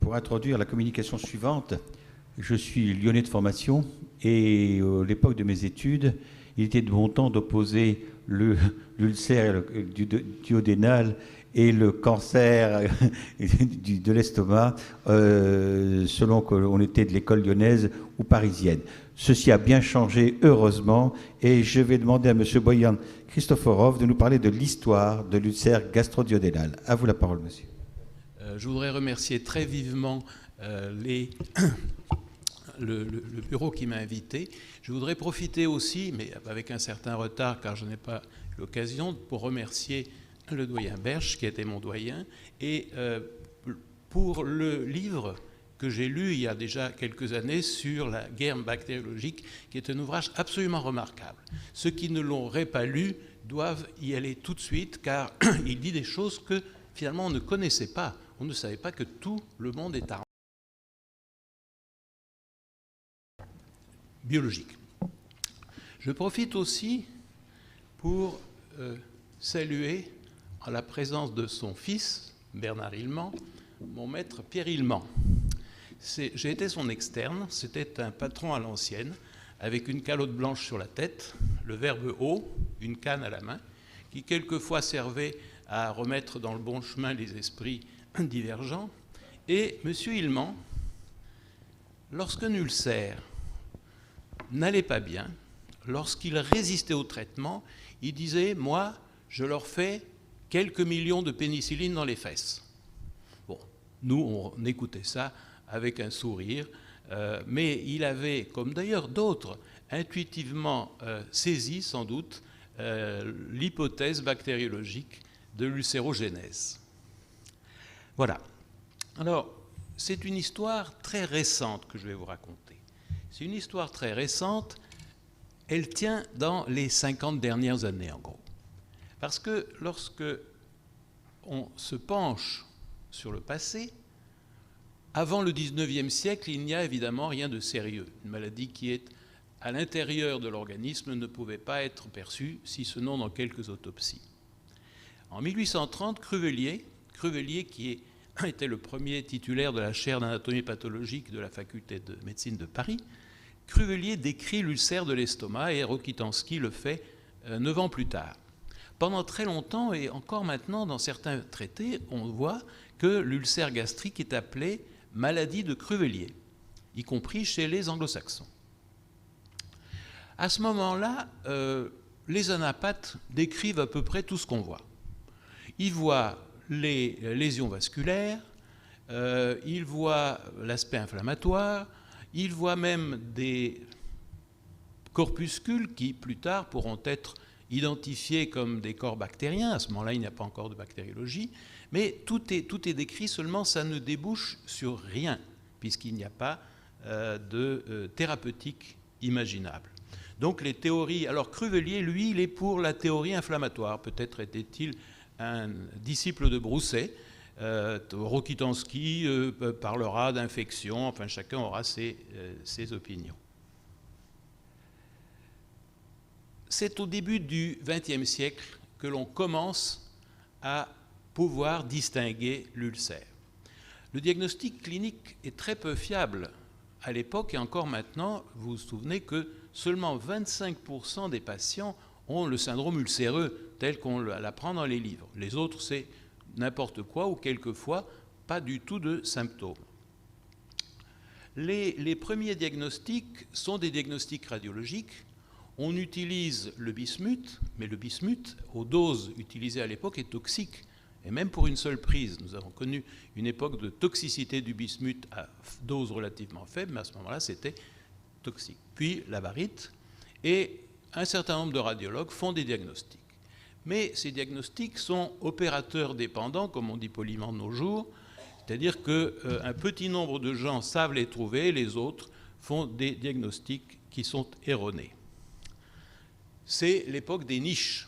pour introduire la communication suivante. Je suis lyonnais de formation et à l'époque de mes études, il était de bon temps d'opposer l'ulcère duodénal et le cancer de l'estomac selon qu'on était de l'école lyonnaise ou parisienne. Ceci a bien changé, heureusement, et je vais demander à M. Boyan Christoforov de nous parler de l'histoire de l'ulcère gastro-duodénal. À vous la parole, monsieur. Je voudrais remercier très vivement le bureau qui m'a invité. Je voudrais profiter aussi, mais avec un certain retard car je n'ai pas l'occasion, pour remercier le doyen Berche, qui était mon doyen, et pour le livre que j'ai lu il y a déjà quelques années sur la guerre bactériologique, qui est un ouvrage absolument remarquable. Ceux qui ne l'auraient pas lu doivent y aller tout de suite, car il dit des choses que finalement on ne connaissait pas. On ne savait pas que tout le monde est armé. Biologique. Je profite aussi pour saluer, en la présence de son fils, Bernard Hillemand, mon maître Pierre Hillemand. J'ai été son externe, c'était un patron à l'ancienne, avec une calotte blanche sur la tête, le verbe haut, une canne à la main, qui quelquefois servait à remettre dans le bon chemin les esprits divergents. Et M. Hillemand, lorsqu'un ulcère n'allait pas bien, lorsqu'il résistait au traitement, il disait « Moi, je leur fais quelques millions de pénicilline dans les fesses ». Bon, nous, on écoutait ça avec un sourire, mais il avait, comme d'ailleurs d'autres, intuitivement saisi, sans doute, l'hypothèse bactériologique de l'ulcérogénèse. Voilà. Alors, c'est une histoire très récente que je vais vous raconter. C'est une histoire très récente, elle tient dans les 50 dernières années en gros. Parce que lorsque on se penche sur le passé, avant le 19e siècle, il n'y a évidemment rien de sérieux. Une maladie qui est à l'intérieur de l'organisme ne pouvait pas être perçue, si ce n'est dans quelques autopsies. En 1830, Cruvelier qui était le premier titulaire de la chaire d'anatomie pathologique de la faculté de médecine de Paris, Cruvelier décrit l'ulcère de l'estomac et Rokitansky le fait 9 ans plus tard. Pendant très longtemps, et encore maintenant dans certains traités, on voit que l'ulcère gastrique est appelé maladie de Cruvelier, y compris chez les anglo-saxons. À ce moment-là, les anapathes décrivent à peu près tout ce qu'on voit. Ils voient les lésions vasculaires, ils voient l'aspect inflammatoire, ils voient même des corpuscules qui, plus tard, pourront être identifiés comme des corps bactériens. À ce moment-là, il n'y a pas encore de bactériologie. Mais tout est décrit, seulement ça ne débouche sur rien, puisqu'il n'y a pas de thérapeutique imaginable. Donc les théories... Alors Cruvelier, lui, il est pour la théorie inflammatoire. Peut-être était-il un disciple de Brousset. Rokitansky parlera d'infection, enfin chacun aura ses opinions. C'est au début du XXe siècle que l'on commence à pouvoir distinguer l'ulcère. Le diagnostic clinique est très peu fiable à l'époque et encore maintenant. Vous vous souvenez que seulement 25% des patients ont le syndrome ulcéreux tel qu'on l'apprend dans les livres. Les autres, c'est n'importe quoi ou quelquefois pas du tout de symptômes. Les premiers diagnostics sont des diagnostics radiologiques. On utilise le bismuth, mais le bismuth, aux doses utilisées à l'époque, est toxique. Et même pour une seule prise, nous avons connu une époque de toxicité du bismuth à dose relativement faible, mais à ce moment-là, c'était toxique. Puis la barite, et un certain nombre de radiologues font des diagnostics. Mais ces diagnostics sont opérateurs dépendants, comme on dit poliment de nos jours, c'est-à-dire qu'un petit nombre de gens savent les trouver, les autres font des diagnostics qui sont erronés. C'est l'époque des niches.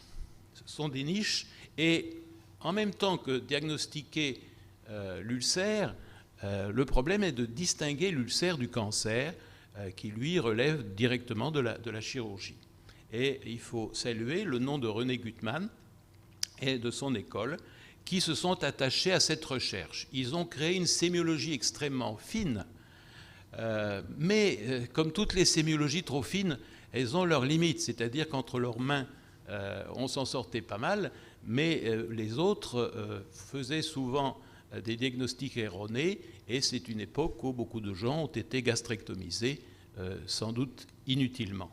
Ce sont des niches, et en même temps que diagnostiquer l'ulcère, le problème est de distinguer l'ulcère du cancer, qui lui relève directement de la chirurgie. Et il faut saluer le nom de René Gutmann et de son école, qui se sont attachés à cette recherche. Ils ont créé une sémiologie extrêmement fine, mais comme toutes les sémiologies trop fines, elles ont leurs limites, c'est-à-dire qu'entre leurs mains, on s'en sortait pas mal, mais les autres faisaient souvent des diagnostics erronés, et c'est une époque où beaucoup de gens ont été gastrectomisés, sans doute inutilement.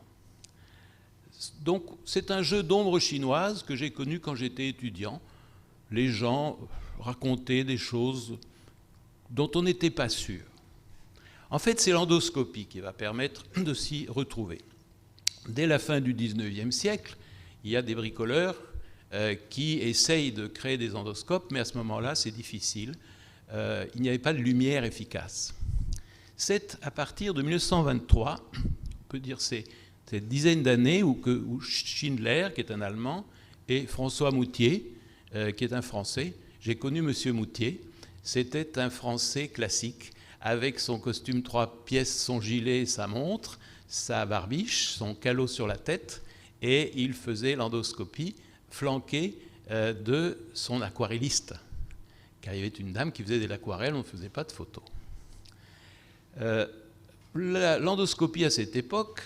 Donc c'est un jeu d'ombre chinoise que j'ai connu quand j'étais étudiant. Les gens racontaient des choses dont on n'était pas sûr. En fait, c'est l'endoscopie qui va permettre de s'y retrouver. Dès la fin du XIXe siècle, il y a des bricoleurs qui essayent de créer des endoscopes, mais à ce moment-là, c'est difficile. Il n'y avait pas de lumière efficace. C'est à partir de 1923, on peut dire cette dizaine d'années où Schindler, qui est un Allemand, et François Moutier, qui est un Français, j'ai connu M. Moutier, c'était un Français classique, avec son costume 3 pièces, son gilet, sa montre, sa barbiche, son calot sur la tête, et il faisait l'endoscopie flanqué de son aquarelliste, car il y avait une dame qui faisait de l'aquarelle, on ne faisait pas de photos. L'endoscopie à cette époque,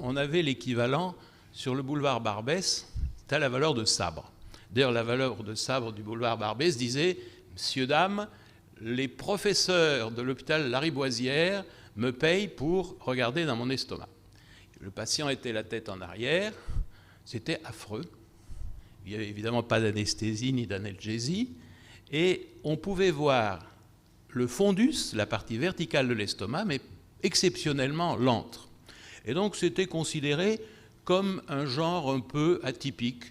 on avait l'équivalent sur le boulevard Barbès, c'était la valeur de sabre. D'ailleurs, la valeur de sabre du boulevard Barbès disait « Messieurs, dames, les professeurs de l'hôpital Lariboisière me payent pour regarder dans mon estomac. » Le patient était la tête en arrière, c'était affreux. Il n'y avait évidemment pas d'anesthésie ni d'analgésie, et on pouvait voir le fondus, la partie verticale de l'estomac, mais exceptionnellement l'antre. Et donc c'était considéré comme un genre un peu atypique,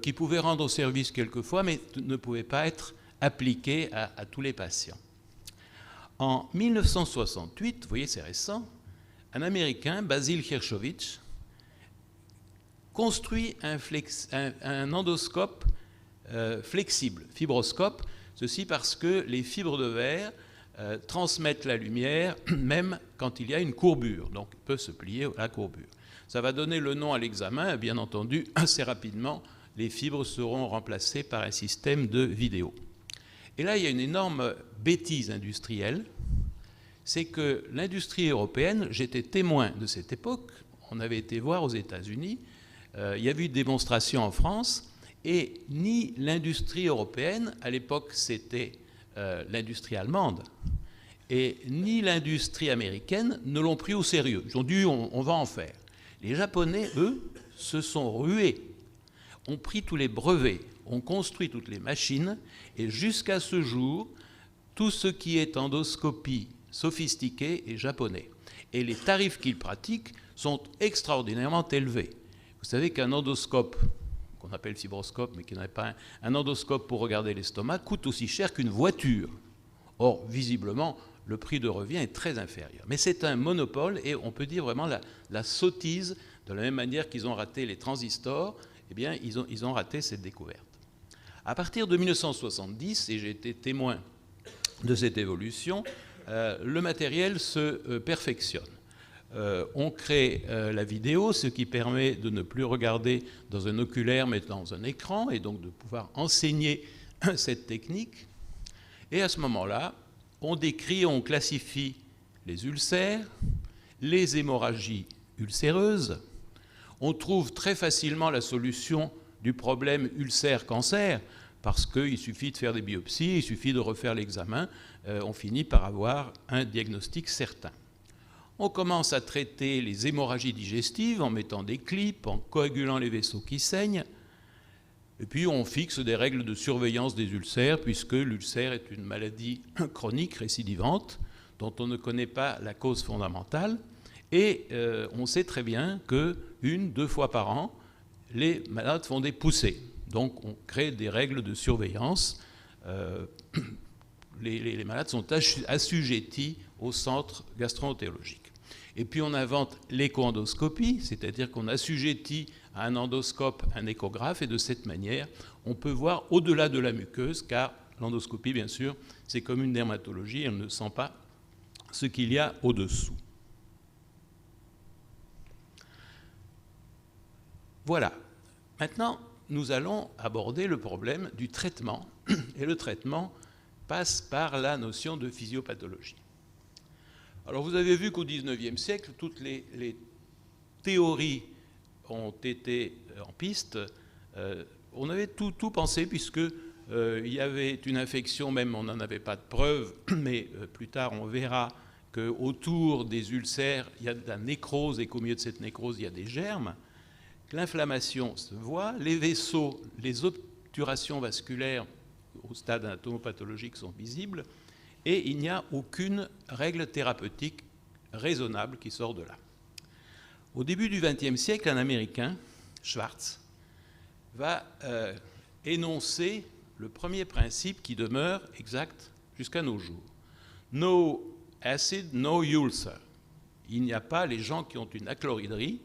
qui pouvait rendre service quelquefois, mais ne pouvait pas être appliqué à tous les patients. En 1968, vous voyez c'est récent, un Américain, Basil Hirschowitz, construit un endoscope flexible, fibroscope, ceci parce que les fibres de verre transmettent la lumière même quand il y a une courbure, donc il peut se plier à la courbure. Ça va donner le nom à l'examen, bien entendu, assez rapidement, les fibres seront remplacées par un système de vidéo. Et là, il y a une énorme bêtise industrielle, c'est que l'industrie européenne, j'étais témoin de cette époque, on avait été voir aux États-Unis, il y a eu une démonstration en France, et ni l'industrie européenne, à l'époque c'était l'industrie allemande, et ni l'industrie américaine ne l'ont pris au sérieux. Ils ont dit on va en faire. Les Japonais, eux, se sont rués, ont pris tous les brevets, ont construit toutes les machines, et jusqu'à ce jour, tout ce qui est endoscopie sophistiquée est japonais. Et les tarifs qu'ils pratiquent sont extraordinairement élevés. Vous savez qu'un endoscope, qu'on appelle fibroscope, mais qui n'est pas un endoscope pour regarder l'estomac, coûte aussi cher qu'une voiture. Or, visiblement, le prix de revient est très inférieur. Mais c'est un monopole, et on peut dire vraiment la sottise, de la même manière qu'ils ont raté les transistors, eh bien, ils ont raté cette découverte. À partir de 1970, et j'ai été témoin de cette évolution, le matériel se perfectionne. On crée la vidéo, ce qui permet de ne plus regarder dans un oculaire, mais dans un écran, et donc de pouvoir enseigner cette technique. Et à ce moment-là, on décrit, on classifie les ulcères, les hémorragies ulcéreuses. On trouve très facilement la solution du problème ulcère-cancer, parce qu'il suffit de faire des biopsies, il suffit de refaire l'examen, on finit par avoir un diagnostic certain. On commence à traiter les hémorragies digestives en mettant des clips, en coagulant les vaisseaux qui saignent, et puis on fixe des règles de surveillance des ulcères, puisque l'ulcère est une maladie chronique récidivante, dont on ne connaît pas la cause fondamentale, et on sait très bien que 1-2 fois par an, les malades font des poussées. Donc on crée des règles de surveillance. Les malades sont assujettis au centre gastro-entérologique. Et puis on invente l'écho-endoscopie, c'est-à-dire qu'on assujettit à un endoscope un échographe, et de cette manière, on peut voir au-delà de la muqueuse, car l'endoscopie, bien sûr, c'est comme une dermatologie, elle ne sent pas ce qu'il y a au-dessous. Voilà. Maintenant, nous allons aborder le problème du traitement. Et le traitement passe par la notion de physiopathologie. Alors vous avez vu qu'au XIXe siècle, toutes les théories ont été en piste. On avait tout pensé, puisque il y avait une infection, même on n'en avait pas de preuve, mais plus tard on verra qu'autour des ulcères, il y a de la nécrose et qu'au milieu de cette nécrose, il y a des germes. L'inflammation se voit, les vaisseaux, les obturations vasculaires au stade anatomopathologique sont visibles, et il n'y a aucune règle thérapeutique raisonnable qui sort de là. Au début du XXe siècle, un Américain, Schwartz, va énoncer le premier principe qui demeure exact jusqu'à nos jours. No acid, no ulcer. Il n'y a pas, les gens qui ont une achlorhydrie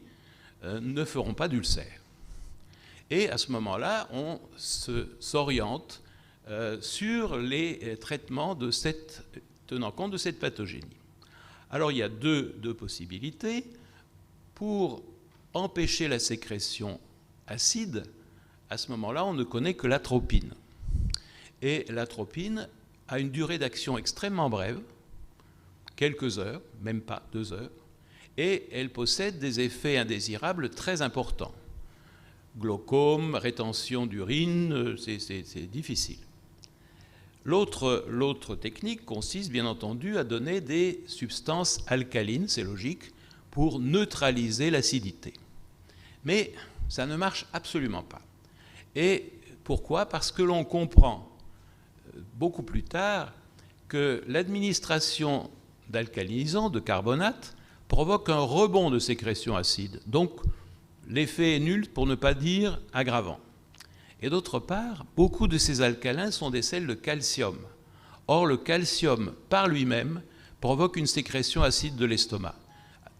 ne feront pas d'ulcère. Et à ce moment-là, on s'oriente sur les traitements tenant compte de cette pathogénie. Alors il y a deux possibilités. Pour empêcher la sécrétion acide, à ce moment-là, on ne connaît que l'atropine. Et l'atropine a une durée d'action extrêmement brève, quelques heures, même pas 2 heures, et elle possède des effets indésirables très importants. Glaucome, rétention d'urine, c'est difficile. L'autre technique consiste, bien entendu, à donner des substances alcalines, c'est logique, pour neutraliser l'acidité. Mais ça ne marche absolument pas. Et pourquoi ? Parce que l'on comprend beaucoup plus tard que l'administration d'alcalinisants, de carbonate, provoque un rebond de sécrétion acide. Donc, l'effet est nul, pour ne pas dire aggravant. Et d'autre part, beaucoup de ces alcalins sont des sels de calcium. Or, le calcium, par lui-même, provoque une sécrétion acide de l'estomac.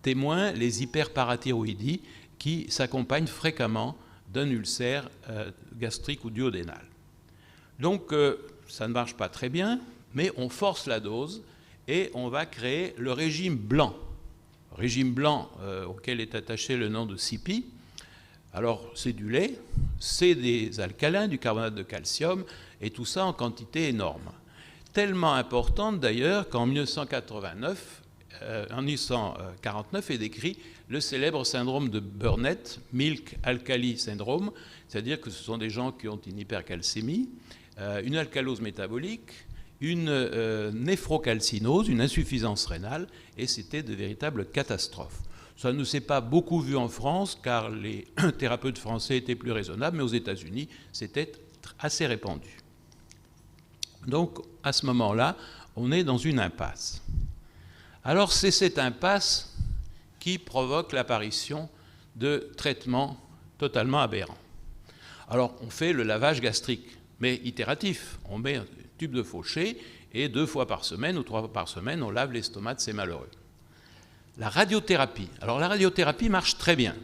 Témoin les hyperparathyroïdies qui s'accompagnent fréquemment d'un ulcère gastrique ou duodénal. Donc, ça ne marche pas très bien, mais on force la dose et on va créer le régime blanc. Régime blanc auquel est attaché le nom de CIPI. Alors, c'est du lait, c'est des alcalins, du carbonate de calcium, et tout ça en quantité énorme. Tellement importante d'ailleurs qu'en 1949 est décrit le célèbre syndrome de Burnett, Milk Alkali Syndrome, c'est-à-dire que ce sont des gens qui ont une hypercalcémie, une alcalose métabolique, une néphrocalcinose, une insuffisance rénale, et c'était de véritables catastrophes. Ça ne s'est pas beaucoup vu en France, car les thérapeutes français étaient plus raisonnables, mais aux États-Unis, c'était assez répandu. Donc, à ce moment-là, on est dans une impasse. Alors, c'est cette impasse qui provoque l'apparition de traitements totalement aberrants. Alors, on fait le lavage gastrique, mais itératif. On met un tube de Fauché et 2 fois par semaine ou 3 fois par semaine, on lave l'estomac de ces malheureux. La radiothérapie. Alors, la radiothérapie marche très bien.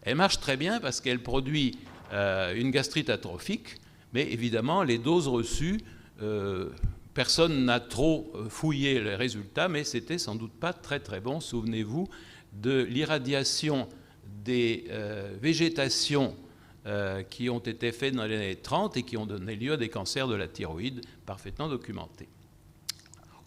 Elle marche très bien parce qu'elle produit une gastrite atrophique, mais évidemment, les doses reçues, personne n'a trop fouillé les résultats, mais c'était sans doute pas très très bon. Souvenez-vous de l'irradiation des végétations qui ont été faites dans les années 30 et qui ont donné lieu à des cancers de la thyroïde parfaitement documentés.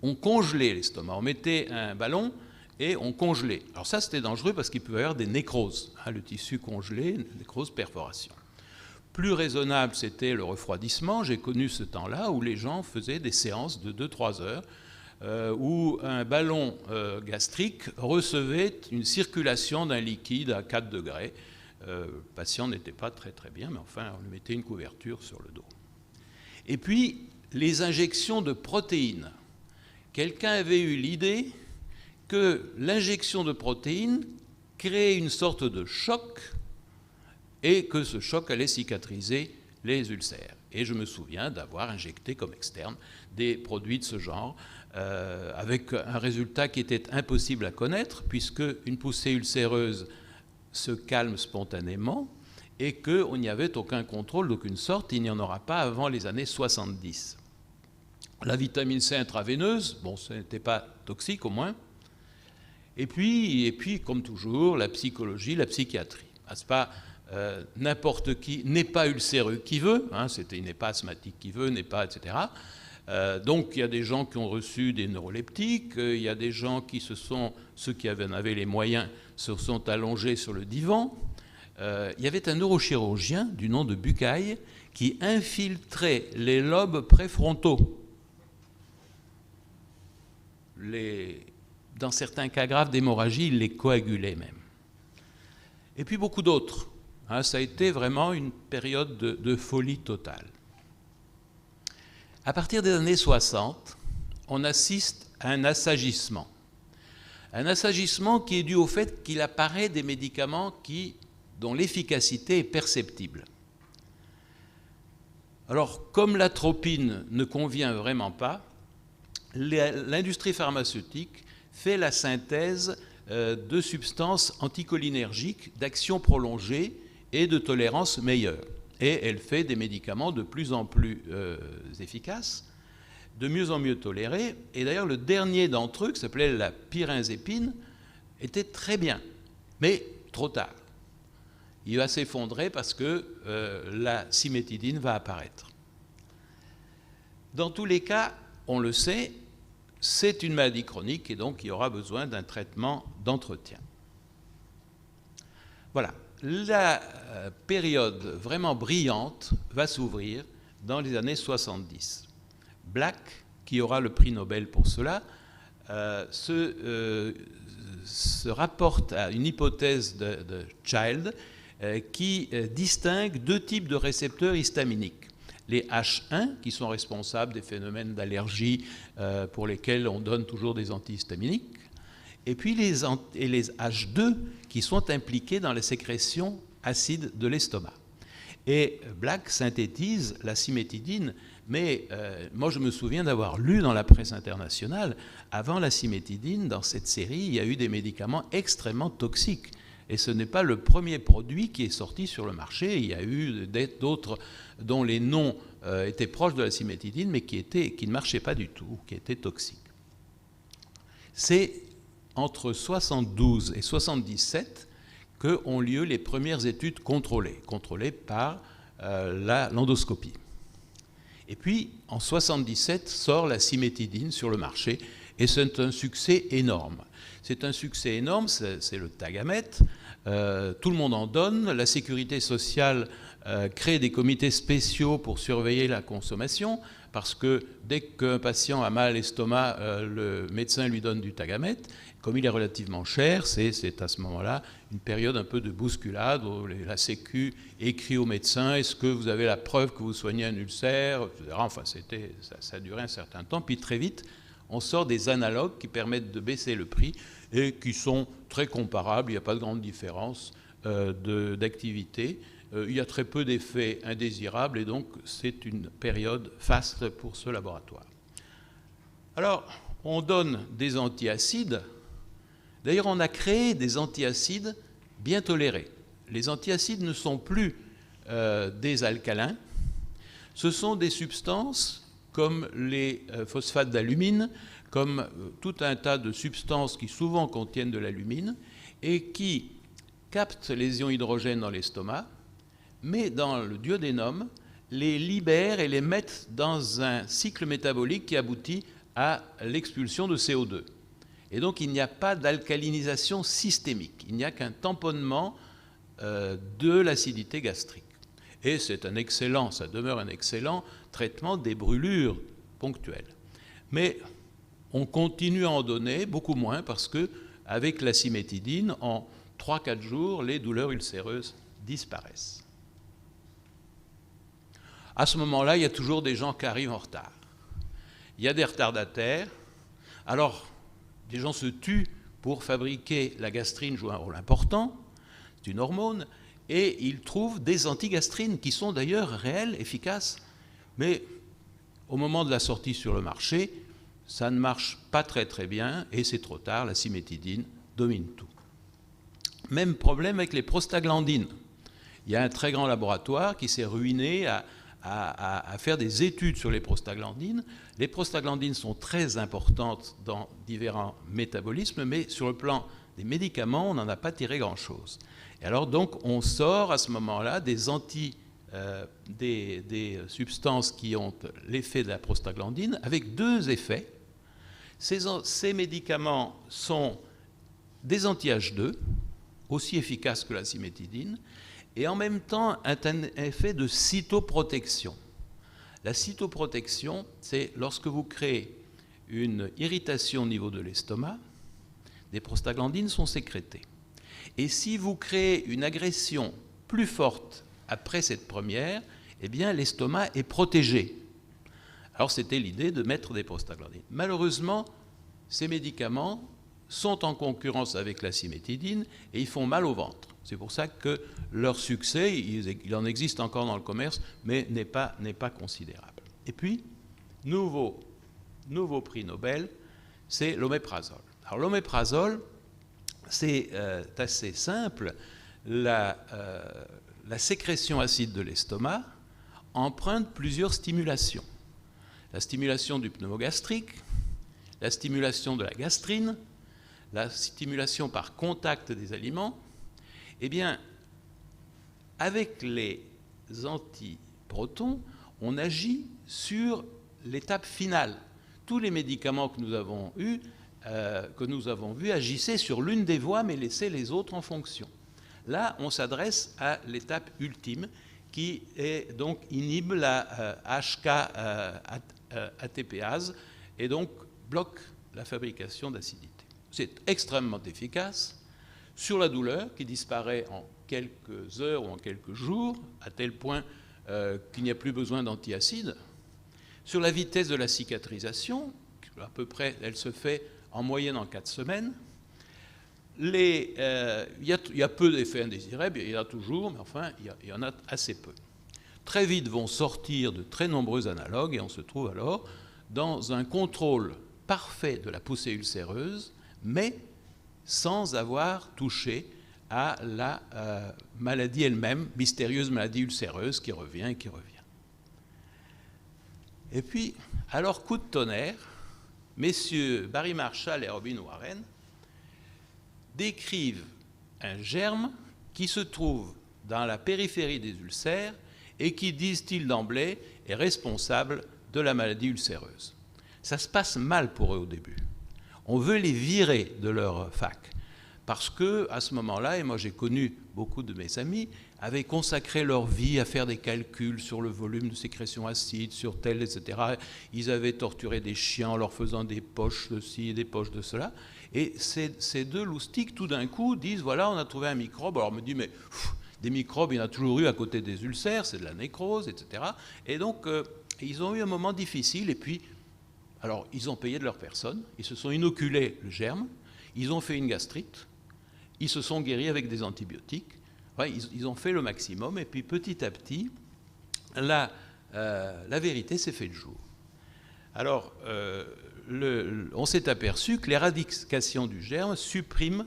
On congelait l'estomac, on mettait un ballon et on congelait. Alors ça, c'était dangereux parce qu'il pouvait y avoir des nécroses, le tissu congelé, nécrose, perforation. Plus raisonnable, c'était le refroidissement. J'ai connu ce temps-là où les gens faisaient des séances de 2-3 heures où un ballon gastrique recevait une circulation d'un liquide à 4 degrés. Le patient n'était pas très très bien, mais enfin, on lui mettait une couverture sur le dos. Et puis, les injections de protéines. Quelqu'un avait eu l'idée que l'injection de protéines créait une sorte de choc et que ce choc allait cicatriser les ulcères. Et je me souviens d'avoir injecté comme externe des produits de ce genre avec un résultat qui était impossible à connaître puisque une poussée ulcéreuse se calme spontanément et qu'on n'y avait aucun contrôle d'aucune sorte. Il n'y en aura pas avant les années 70. La vitamine C intraveineuse, bon, ce n'était pas toxique au moins. Et puis, comme toujours, la psychologie, la psychiatrie. C'est pas n'importe qui n'est pas ulcéreux qui veut, hein, n'est pas asthmatique qui veut, n'est pas, etc. Donc il y a des gens qui ont reçu des neuroleptiques, il y a des gens qui ceux qui en avaient les moyens, se sont allongés sur le divan. Il y avait un neurochirurgien du nom de Bucaille qui infiltrait les lobes préfrontaux. Dans certains cas graves d'hémorragie, il les coagulait même. Et puis beaucoup d'autres. Hein, ça a été vraiment une période de folie totale. À partir des années 60, on assiste à un assagissement. Un assagissement qui est dû au fait qu'il apparaît des médicaments dont l'efficacité est perceptible. Alors, comme l'atropine ne convient vraiment pas, l'industrie pharmaceutique fait la synthèse de substances anticholinergiques d'action prolongée et de tolérance meilleure. Et elle fait des médicaments de plus en plus efficaces, de mieux en mieux tolérés. Et d'ailleurs, le dernier d'entre eux, qui s'appelait la pyrinzépine, était très bien, mais trop tard. Il va s'effondrer parce que la cimétidine va apparaître. Dans tous les cas, on le sait, c'est une maladie chronique et donc il y aura besoin d'un traitement d'entretien. Voilà. La période vraiment brillante va s'ouvrir dans les années 70. Black, qui aura le prix Nobel pour cela, se rapporte à une hypothèse de Child qui distingue deux types de récepteurs histaminiques. Les H1, qui sont responsables des phénomènes d'allergie pour lesquels on donne toujours des antihistaminiques, et puis les H2, qui sont impliqués dans les sécrétions acides de l'estomac. Et Black synthétise la cimétidine, mais moi je me souviens d'avoir lu dans la presse internationale, avant la cimétidine, dans cette série, il y a eu des médicaments extrêmement toxiques. Et ce n'est pas le premier produit qui est sorti sur le marché. Il y a eu d'autres dont les noms étaient proches de la cimétidine, mais qui ne marchaient pas du tout, qui étaient toxiques. C'est entre 72 et 77 qu'ont lieu les premières études contrôlées par l'endoscopie. Et puis, en 77, sort la cimétidine sur le marché, et c'est un succès énorme. C'est un succès énorme, c'est le Tagamet. Tout le monde en donne. La sécurité sociale crée des comités spéciaux pour surveiller la consommation, parce que dès qu'un patient a mal à l'estomac, le médecin lui donne du Tagamet. Comme il est relativement cher, c'est à ce moment-là une période un peu de bousculade où la Sécu écrit au médecin: est-ce que vous avez la preuve que vous soignez un ulcère, etc. Enfin, ça a duré un certain temps. Puis très vite, on sort des analogues qui permettent de baisser le prix et qui sont très comparables. Il n'y a pas de grande différence d'activité. Il y a très peu d'effets indésirables et donc c'est une période faste pour ce laboratoire. Alors, on donne des antiacides. D'ailleurs, on a créé des antiacides bien tolérés. Les antiacides ne sont plus des alcalins. Ce sont des substances comme les phosphates d'alumine, comme tout un tas de substances qui souvent contiennent de l'alumine et qui captent les ions hydrogène dans l'estomac, mais dans le duodénum, les libèrent et les mettent dans un cycle métabolique qui aboutit à l'expulsion de CO2. Et donc il n'y a pas d'alcalinisation systémique, il n'y a qu'un tamponnement de l'acidité gastrique. Et ça demeure un excellent traitement des brûlures ponctuelles. Mais on continue à en donner, beaucoup moins, parce qu'avec la cimétidine, en 3-4 jours, les douleurs ulcéreuses disparaissent. À ce moment-là, il y a toujours des gens qui arrivent en retard. Il y a des retardataires. Alors, des gens se tuent pour fabriquer la gastrine, joue un rôle important, c'est une hormone, et ils trouvent des antigastrines qui sont d'ailleurs réelles, efficaces, mais au moment de la sortie sur le marché, ça ne marche pas très très bien et c'est trop tard, la cimétidine domine tout. Même problème avec les prostaglandines. Il y a un très grand laboratoire qui s'est ruiné à faire des études sur les prostaglandines. Les prostaglandines sont très importantes dans différents métabolismes, mais sur le plan des médicaments, on n'en a pas tiré grand-chose. Et alors donc, on sort à ce moment-là des substances qui ont l'effet de la prostaglandine avec deux effets. Ces médicaments sont des anti-H2, aussi efficaces que la cimétidine, et en même temps un effet de cytoprotection. La cytoprotection, c'est lorsque vous créez une irritation au niveau de l'estomac, des prostaglandines sont sécrétées. Et si vous créez une agression plus forte après cette première, eh bien l'estomac est protégé. Alors c'était l'idée de mettre des prostaglandines. Malheureusement, ces médicaments sont en concurrence avec la cimétidine et ils font mal au ventre. C'est pour ça que leur succès, il en existe encore dans le commerce, mais n'est pas considérable. Et puis, nouveau prix Nobel, c'est l'oméprazole. Alors l'oméprazole, c'est assez simple. La sécrétion acide de l'estomac emprunte plusieurs stimulations. La stimulation du pneumogastrique, la stimulation de la gastrine, la stimulation par contact des aliments. Eh bien, avec les antiprotons, on agit sur l'étape finale. Tous les médicaments que nous avons vus agissaient sur l'une des voies, mais laissaient les autres en fonction. Là, on s'adresse à l'étape ultime, qui est donc inhibe la HK-ATPase et donc bloque la fabrication d'acidité. C'est extrêmement efficace sur la douleur qui disparaît en quelques heures ou en quelques jours, à tel point qu'il n'y a plus besoin d'antiacides. Sur la vitesse de la cicatrisation, à peu près, elle se fait en moyenne en 4 semaines. Il y a peu d'effets indésirables, il y en a toujours, mais enfin, il y en a assez peu. Très vite vont sortir de très nombreux analogues et on se trouve alors dans un contrôle parfait de la poussée ulcéreuse, mais sans avoir touché à la maladie elle-même, mystérieuse maladie ulcéreuse qui revient et qui revient. Et puis, alors coup de tonnerre, messieurs Barry Marshall et Robin Warren décrivent un germe qui se trouve dans la périphérie des ulcères et qui, disent-ils d'emblée, est responsable de la maladie ulcéreuse. Ça se passe mal pour eux au début. On veut les virer de leur fac parce qu'à ce moment-là, et moi j'ai connu beaucoup de mes amis, avaient consacré leur vie à faire des calculs sur le volume de sécrétion acide, sur tel, etc. Ils avaient torturé des chiens en leur faisant des poches de ci et des poches de cela. Et ces deux loustiques, tout d'un coup, disent, voilà, on a trouvé un microbe. Alors on me dit, mais des microbes, il y en a toujours eu à côté des ulcères, c'est de la nécrose, etc. Et donc, ils ont eu un moment difficile, et puis, alors, ils ont payé de leur personne, ils se sont inoculés le germe, ils ont fait une gastrite, ils se sont guéris avec des antibiotiques, ouais, ils ont fait le maximum, et puis petit à petit, la vérité s'est fait le jour. Alors, on s'est aperçu que l'éradication du germe supprime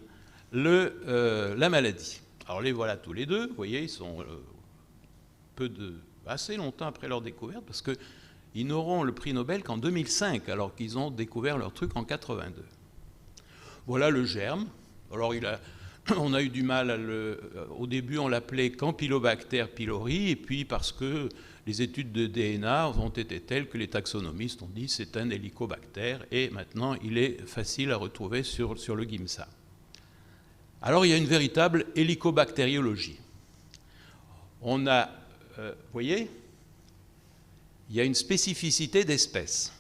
la maladie. Alors les voilà tous les deux, vous voyez, ils sont assez longtemps après leur découverte, parce qu'ils n'auront le prix Nobel qu'en 2005, alors qu'ils ont découvert leur truc en 82. Voilà le germe. Alors on a eu du mal au début, on l'appelait Campylobacter pylori, et puis parce que les études de DNA ont été telles que les taxonomistes ont dit c'est un hélicobactère, et maintenant il est facile à retrouver sur le GIMSA. Alors il y a une véritable hélicobactériologie. On a, vous voyez, il y a une spécificité d'espèce.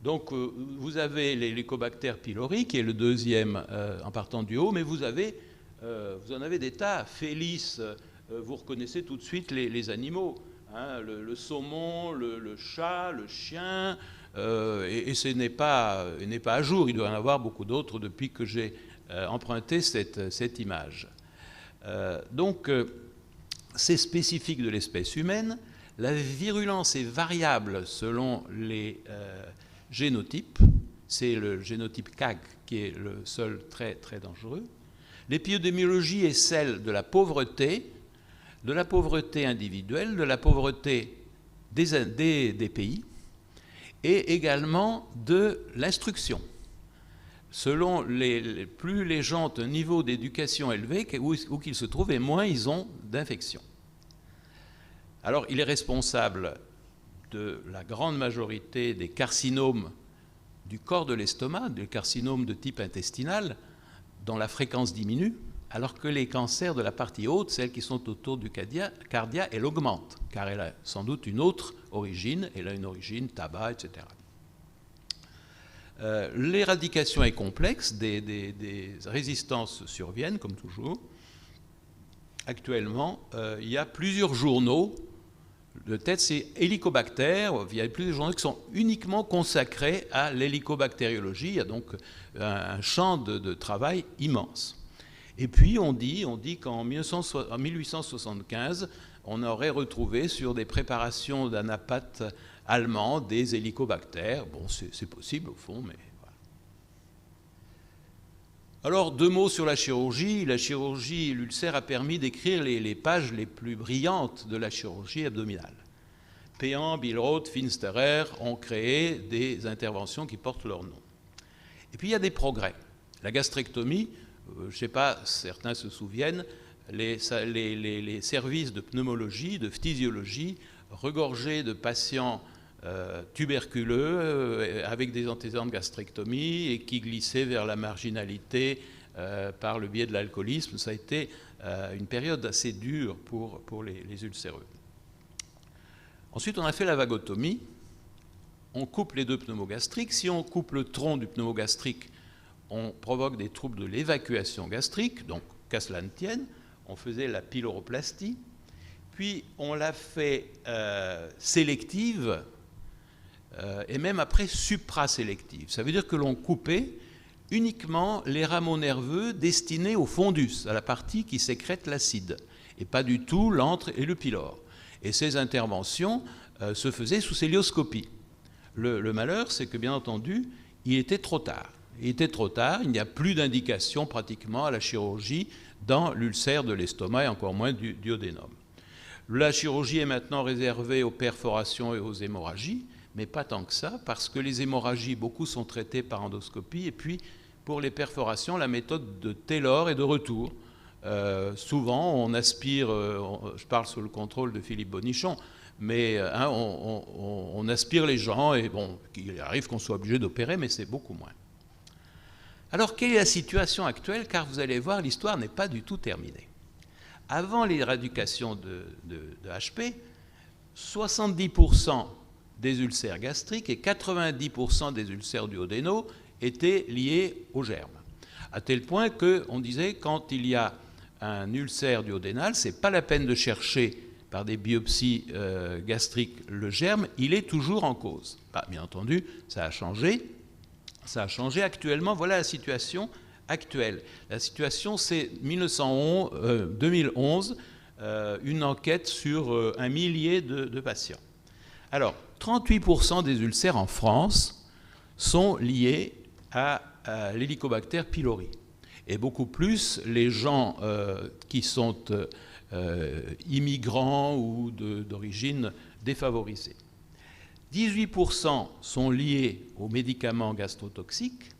Donc vous avez l'Helicobacter pylori, qui est le deuxième en partant du haut, mais vous en avez des tas. Félix, vous reconnaissez tout de suite les animaux. Hein, le saumon, le chat, le chien, et ce n'est pas à jour. Il doit y en avoir beaucoup d'autres depuis que j'ai emprunté cette image. Donc, c'est spécifique de l'espèce humaine. La virulence est variable selon les génotypes. C'est le génotype CAG qui est le seul très, très dangereux. L'épidémiologie est celle de la pauvreté individuelle, de la pauvreté des pays et également de l'instruction. Selon plus les gens ont un niveau d'éducation élevé, où qu'ils se trouvent, et moins ils ont d'infections. Alors, il est responsable de la grande majorité des carcinomes du corps de l'estomac, des carcinomes de type intestinal, dont la fréquence diminue, alors que les cancers de la partie haute, celles qui sont autour du cardia, elle augmente, car elle a sans doute une autre origine, elle a une origine tabac, etc. L'éradication est complexe, des résistances surviennent, comme toujours. Actuellement, il y a plusieurs journaux, le tête c'est Helicobacter, il y a plusieurs journaux qui sont uniquement consacrés à l'hélicobactériologie, il y a donc un champ de travail immense. Et puis on dit qu'en 1875, on aurait retrouvé sur des préparations d'anapathes allemands des hélicobactères. Bon, c'est possible au fond, mais voilà. Alors, 2 mots sur la chirurgie. La chirurgie, l'ulcère a permis d'écrire les pages les plus brillantes de la chirurgie abdominale. Péan, Billroth, Finsterer ont créé des interventions qui portent leur nom. Et puis il y a des progrès. La gastrectomie, je ne sais pas, certains se souviennent, les services de pneumologie, de phtisiologie, regorgeaient de patients tuberculeux avec des antécédents de gastrectomie et qui glissaient vers la marginalité par le biais de l'alcoolisme. Ça a été une période assez dure pour les ulcéreux. Ensuite, on a fait la vagotomie. On coupe les 2 pneumogastriques. Si on coupe le tronc du pneumogastrique, on provoque des troubles de l'évacuation gastrique, donc qu'à cela ne tienne, on faisait la pyloroplastie, puis on l'a fait sélective, et même après suprasélective. Ça veut dire que l'on coupait uniquement les rameaux nerveux destinés au fundus, à la partie qui sécrète l'acide, et pas du tout l'antre et le pylore. Et ces interventions se faisaient sous célioscopie. Le malheur, c'est que bien entendu, il était trop tard. Il était trop tard, il n'y a plus d'indication pratiquement à la chirurgie dans l'ulcère de l'estomac et encore moins du duodénum. La chirurgie est maintenant réservée aux perforations et aux hémorragies, mais pas tant que ça, parce que les hémorragies, beaucoup sont traitées par endoscopie, et puis pour les perforations, la méthode de Taylor est de retour. Souvent, on aspire, je parle sous le contrôle de Philippe Bonichon, mais on aspire les gens, et bon, il arrive qu'on soit obligé d'opérer, mais c'est beaucoup moins. Alors, quelle est la situation actuelle? Car vous allez voir, l'histoire n'est pas du tout terminée. Avant l'éradication de HP, 70% des ulcères gastriques et 90% des ulcères duodénaux étaient liés aux germes. À tel point qu'on disait, quand il y a un ulcère duodénal, ce n'est pas la peine de chercher par des biopsies gastriques le germe, il est toujours en cause. Bien entendu, ça a changé. Ça a changé actuellement. Voilà la situation actuelle. La situation, c'est 2011, une enquête sur 1 millier de patients. Alors, 38% des ulcères en France sont liés à l'Helicobacter pylori. Et beaucoup plus les gens qui sont immigrants ou d'origine défavorisée. 18% sont liés aux médicaments gastrotoxiques.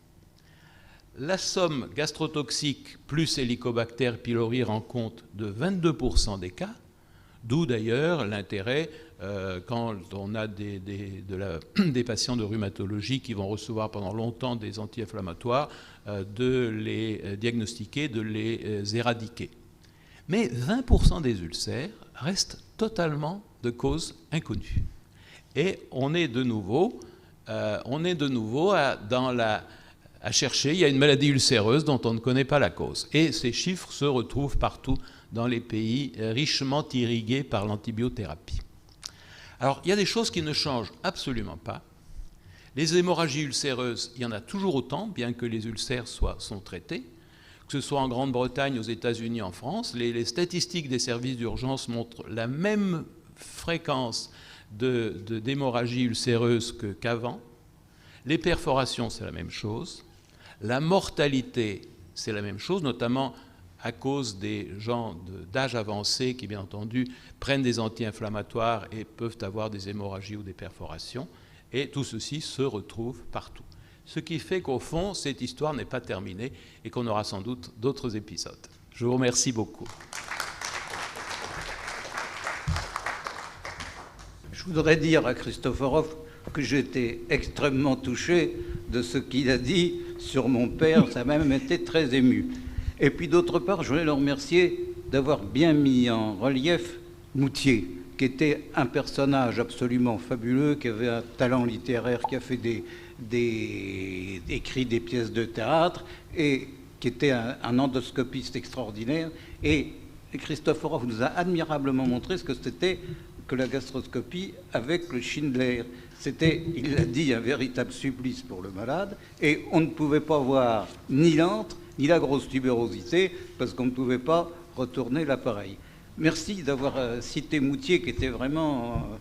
La somme gastrotoxique plus Helicobacter pylori rend compte de 22% des cas, d'où d'ailleurs l'intérêt, quand on a des patients de rhumatologie qui vont recevoir pendant longtemps des anti-inflammatoires, de les diagnostiquer, de les éradiquer. Mais 20% des ulcères restent totalement de cause inconnue. Et on est de nouveau à chercher. Il y a une maladie ulcéreuse dont on ne connaît pas la cause. Et ces chiffres se retrouvent partout dans les pays richement irrigués par l'antibiothérapie. Alors, il y a des choses qui ne changent absolument pas. Les hémorragies ulcéreuses, il y en a toujours autant, bien que les ulcères sont traités. Que ce soit en Grande-Bretagne, aux États-Unis, en France, les statistiques des services d'urgence montrent la même fréquence d'hémorragie ulcéreuse qu'avant. Les perforations, c'est la même chose. La mortalité, c'est la même chose, notamment à cause des gens d'âge avancé qui, bien entendu, prennent des anti-inflammatoires et peuvent avoir des hémorragies ou des perforations. Et tout ceci se retrouve partout. Ce qui fait qu'au fond, cette histoire n'est pas terminée et qu'on aura sans doute d'autres épisodes. Je vous remercie beaucoup. Je voudrais dire à Christoforov que j'étais extrêmement touché de ce qu'il a dit sur mon père. Ça m'a même été très ému. Et puis d'autre part, je voulais le remercier d'avoir bien mis en relief Moutier, qui était un personnage absolument fabuleux, qui avait un talent littéraire, qui a fait écrit des pièces de théâtre et qui était un endoscopiste extraordinaire. Et Christoforov nous a admirablement montré ce que c'était que la gastroscopie avec le Schindler. C'était, il l'a dit, un véritable supplice pour le malade, et on ne pouvait pas voir ni l'antre, ni la grosse tubérosité, parce qu'on ne pouvait pas retourner l'appareil. Merci d'avoir cité Moutier, qui était vraiment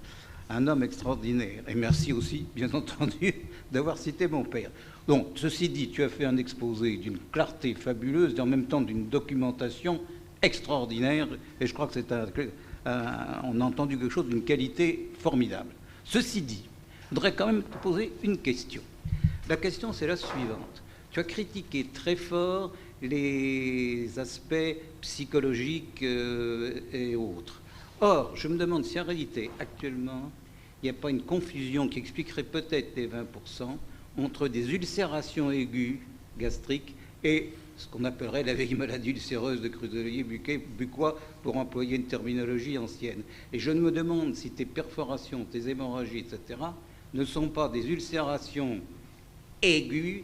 un homme extraordinaire. Et merci aussi, bien entendu, d'avoir cité mon père. Donc, ceci dit, tu as fait un exposé d'une clarté fabuleuse et en même temps d'une documentation extraordinaire. Et je crois que on a entendu quelque chose d'une qualité formidable. Ceci dit, je voudrais quand même te poser une question. La question, c'est la suivante. Tu as critiqué très fort les aspects psychologiques et autres. Or, je me demande si en réalité, actuellement, il n'y a pas une confusion qui expliquerait peut-être les 20% entre des ulcérations aiguës gastriques et ce qu'on appellerait la vieille maladie ulcéreuse de Cruzelier-Bucquois, pour employer une terminologie ancienne. Et je me demande si tes perforations, tes hémorragies, etc., ne sont pas des ulcérations aiguës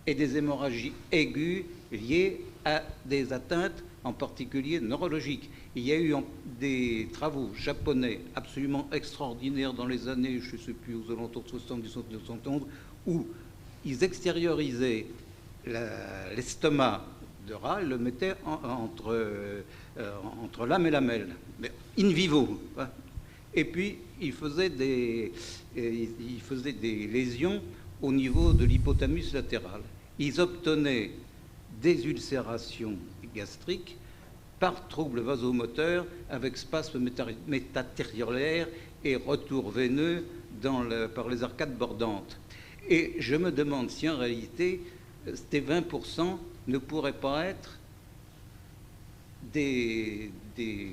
et des hémorragies aiguës liées à des atteintes, en particulier neurologiques. Il y a eu des travaux japonais absolument extraordinaires dans les années, je ne sais plus, aux alentours de 70-71, où ils extériorisaient l'estomac de rat, le mettaient entre l'âme et la mêle, mais in vivo. Hein. Et puis, ils faisaient des lésions au niveau de l'hypothalamus latéral. Ils obtenaient des ulcérations gastriques par troubles vasomoteurs avec spasme métathériolaire et retour veineux par les arcades bordantes. Et je me demande si en réalité, ces 20% ne pourraient pas être des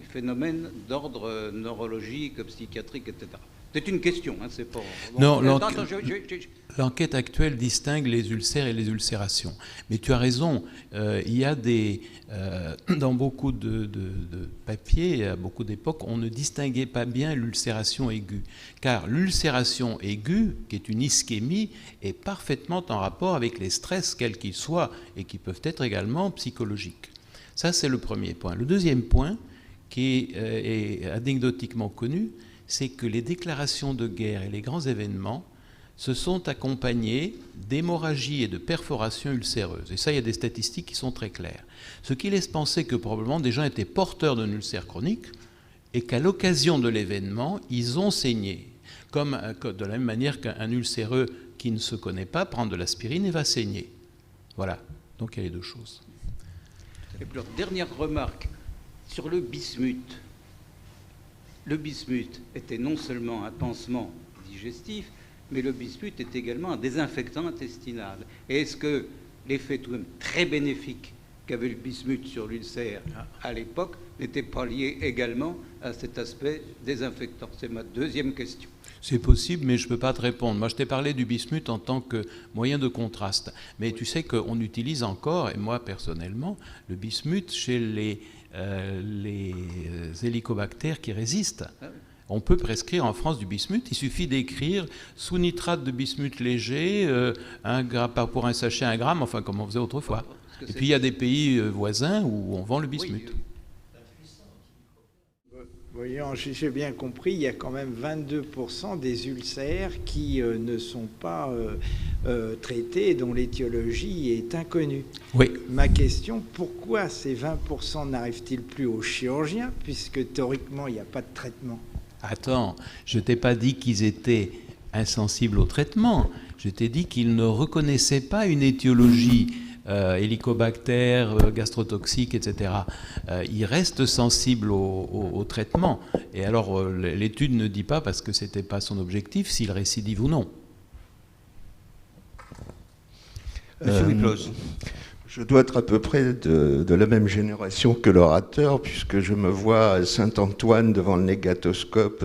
phénomènes d'ordre neurologique, psychiatrique, etc. C'est une question, hein, c'est pas... Bon, non, l'enquête actuelle distingue les ulcères et les ulcérations. Mais tu as raison, il y a dans beaucoup de papiers, à beaucoup d'époques, on ne distinguait pas bien l'ulcération aiguë. Car l'ulcération aiguë, qui est une ischémie, est parfaitement en rapport avec les stress, quels qu'ils soient, et qui peuvent être également psychologiques. Ça, c'est le premier point. Le deuxième point, qui est anecdotiquement connu, c'est que les déclarations de guerre et les grands événements se sont accompagnés d'hémorragies et de perforations ulcéreuses. Et ça, il y a des statistiques qui sont très claires. Ce qui laisse penser que probablement des gens étaient porteurs d'un ulcère chronique et qu'à l'occasion de l'événement, ils ont saigné. Comme de la même manière qu'un ulcéreux qui ne se connaît pas prend de l'aspirine et va saigner. Voilà. Donc il y a les deux choses. Et puis, dernière remarque sur le bismuth. Le bismuth était non seulement un pansement digestif, mais le bismuth est également un désinfectant intestinal. Et est-ce que l'effet tout de même très bénéfique qu'avait le bismuth sur l'ulcère à l'époque n'était pas lié également à cet aspect désinfectant? C'est ma deuxième question. C'est possible, mais je ne peux pas te répondre. Moi, je t'ai parlé du bismuth en tant que moyen de contraste. Mais tu sais qu'on utilise encore, et moi personnellement, le bismuth chez les hélicobactères qui résistent. On peut prescrire en France du bismuth. Il suffit d'écrire sous nitrate de bismuth léger, 1 gramme pour un sachet 1 gramme, enfin comme on faisait autrefois. Et puis il y a des pays voisins où on vend le bismuth. Oui. Voyons, j'ai bien compris, il y a quand même 22% des ulcères qui ne sont pas traités, dont l'étiologie est inconnue. Oui. Ma question, pourquoi ces 20% n'arrivent-ils plus aux chirurgiens, puisque théoriquement, il n'y a pas de traitement? Attends, je ne t'ai pas dit qu'ils étaient insensibles au traitement. Je t'ai dit qu'ils ne reconnaissaient pas une étiologie Hélicobacter, gastrotoxique, etc., ils restent sensibles au traitement. Et alors, l'étude ne dit pas, parce que ce n'était pas son objectif, s'il récidive ou non. Monsieur Wiploz. Je dois être à peu près de la même génération que l'orateur, puisque je me vois à Saint-Antoine devant le négatoscope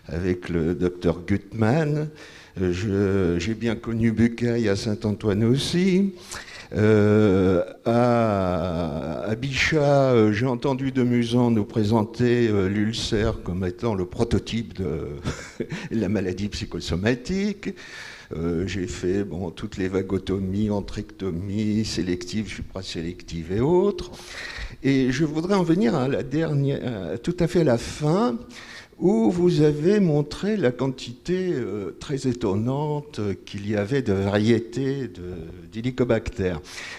avec le docteur Gutmann. J'ai bien connu Bucaille à Saint-Antoine aussi. À Bichat, j'ai entendu de Musan nous présenter l'ulcère comme étant le prototype de la maladie psychosomatique. J'ai fait toutes les vagotomies, entrectomies, sélectives, suprasélectives et autres. Et je voudrais en venir à la dernière, tout à fait à la fin, où vous avez montré la quantité très étonnante qu'il y avait de variétés d'hélicobacter.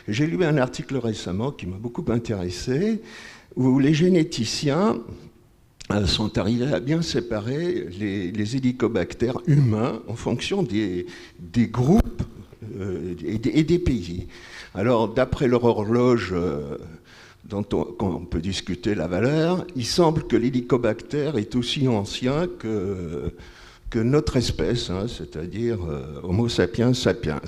J'ai lu un article récemment qui m'a beaucoup intéressé, où les généticiens sont arrivés à bien séparer les hélicobacters humains en fonction des groupes et des pays. Alors, d'après leur horloge, dont on peut discuter la valeur, il semble que l'hélicobacter est aussi ancien que notre espèce, c'est-à-dire Homo sapiens sapiens.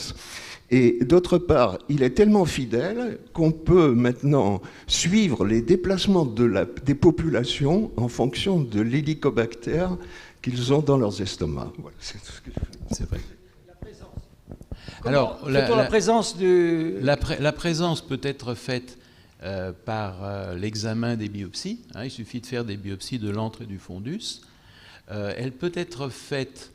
Et d'autre part, il est tellement fidèle qu'on peut maintenant suivre les déplacements des populations en fonction de l'hélicobacter qu'ils ont dans leurs estomacs. Voilà, c'est tout ce que je fais. C'est vrai. La présence. Alors, la présence de... La présence peut être faite par l'examen des biopsies. Il suffit de faire des biopsies de l'antre et du fondus. Elle peut être faite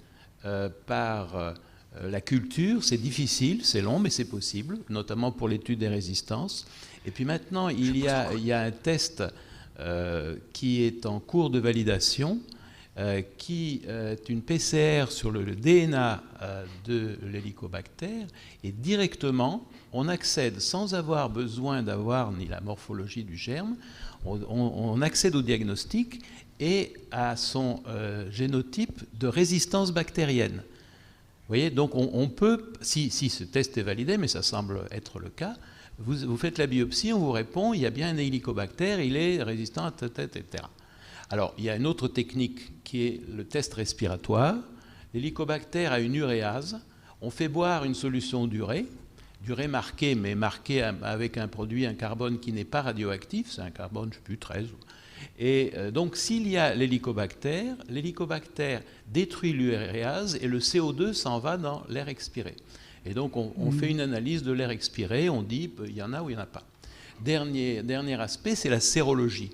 par la culture. C'est difficile, c'est long, mais c'est possible, notamment pour l'étude des résistances. Et puis maintenant, il y a un test qui est en cours de validation, qui est une PCR sur le DNA de l'hélicobacter, et directement, on accède, sans avoir besoin d'avoir ni la morphologie du germe, on accède au diagnostic et à son génotype de résistance bactérienne. Vous voyez, donc on peut, si ce test est validé, mais ça semble être le cas, vous faites la biopsie, on vous répond, il y a bien un hélicobacter, il est résistant à etc. Alors, il y a une autre technique qui est le test respiratoire. L'hélicobacter a une uréase. On fait boire une solution d'urée marquée, mais marquée avec un produit, un carbone qui n'est pas radioactif, c'est un carbone, je ne sais plus, 13. Et donc, s'il y a l'hélicobacter détruit l'uréase et le CO2 s'en va dans l'air expiré. Et donc, on fait une analyse de l'air expiré, on dit il y en a ou il n'y en a pas. Dernier aspect, c'est la sérologie.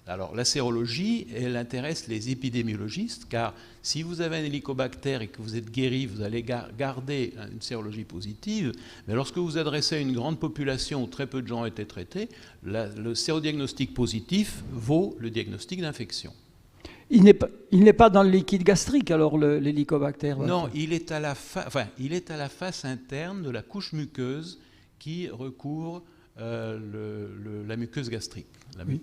Alors, la sérologie, elle intéresse les épidémiologistes, car si vous avez un hélicobacter et que vous êtes guéri, vous allez garder une sérologie positive, mais lorsque vous adressez à une grande population où très peu de gens ont été traités, le sérodiagnostic positif vaut le diagnostic d'infection. Il n'est pas dans le liquide gastrique, alors, l'hélicobacter? Non, il est à la face interne de la couche muqueuse qui recouvre la muqueuse gastrique. Oui.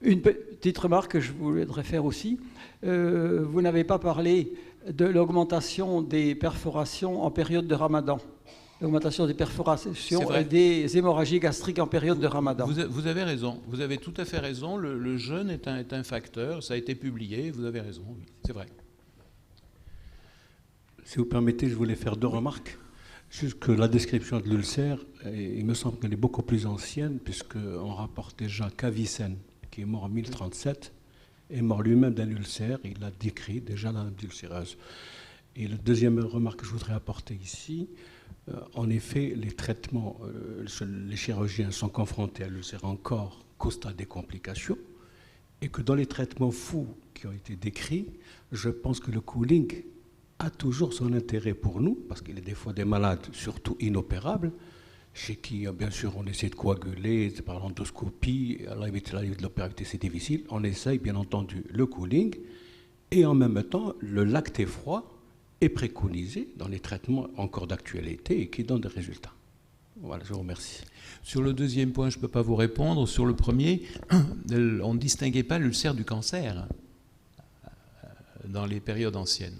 Une petite remarque que je voudrais faire aussi. Vous n'avez pas parlé de l'augmentation des perforations en période de Ramadan. L'augmentation des perforations et des hémorragies gastriques en période de Ramadan. Vous avez raison. Vous avez tout à fait raison. Le jeûne est un facteur. Ça a été publié. Vous avez raison. Oui, c'est vrai. Si vous permettez, je voulais faire deux remarques. Juste que la description de l'ulcère, il me semble qu'elle est beaucoup plus ancienne, puisqu'on rapporte déjà qu'Avicenne, qui est mort en 1037, est mort lui-même d'un ulcère. Il l'a décrit déjà dans l'ulcéreuse. Et la deuxième remarque que je voudrais apporter ici, en effet, les traitements, les chirurgiens sont confrontés à l'ulcère encore qu'au stade des complications, et que dans les traitements fous qui ont été décrits, je pense que le cooling a toujours son intérêt pour nous, parce qu'il y a des fois des malades, surtout inopérables, chez qui, bien sûr, on essaie de coaguler par l'endoscopie, à la limite de l'opérabilité, c'est difficile. On essaye, bien entendu, le cooling, et en même temps, le lacté froid est préconisé dans les traitements encore d'actualité et qui donnent des résultats. Voilà, je vous remercie. Sur le deuxième point, je ne peux pas vous répondre. Sur le premier, on ne distinguait pas l'ulcère du cancer dans les périodes anciennes.